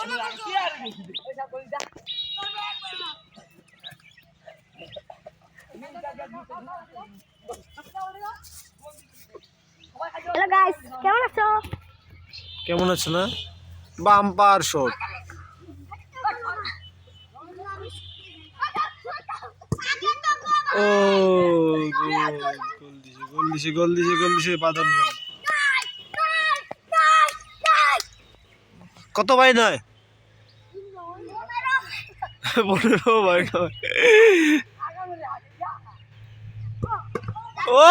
Hello guys, কেমন আছো? কেমন আছো না? Bumper shot. ও গোল দিছে বাদন। কত ভাই নয়? 15 ভাই নয়। ও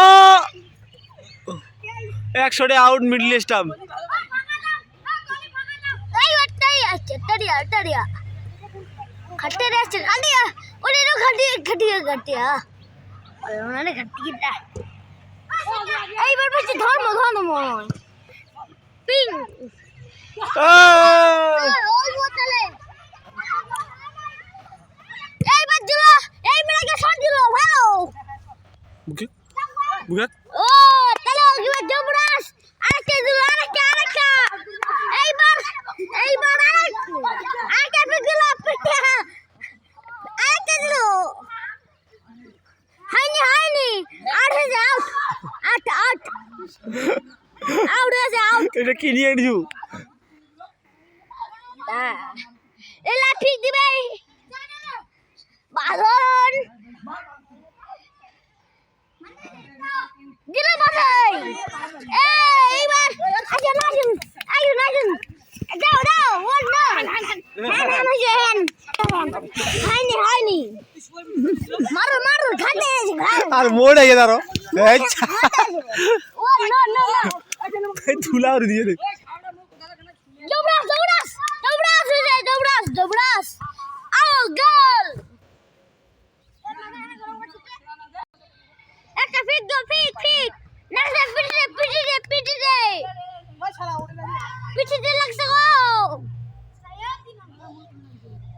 100 আউট মিডল স্টাম্প। এইবার বলছি ধর্ম পিং এইবার দিল, এই মেলাকে শট দিল ভালো। বুকে ও তাহলে এবার জবরাস আরেকটা দিল, আরেকটা এইবার আরেকটা দিল, আরেকটা দিল। হয়নি আউট হয়ে যাও, আউট হয়ে যাও। এটা কি নিয়ে আনছু? এলা ঠিক দিবে বাদন দিল বাদাই। এইবার আচ্ছা নাজুন দাও ওর না হয়নি মারো ঘাটে আর মোড়ে গিয়ে দাঁড়ো। ও নো ধুলা দিয়ে দে। দৌড়াস আও গোল। একটা ফিট নেক্সট পিটিতে লাগছে গো।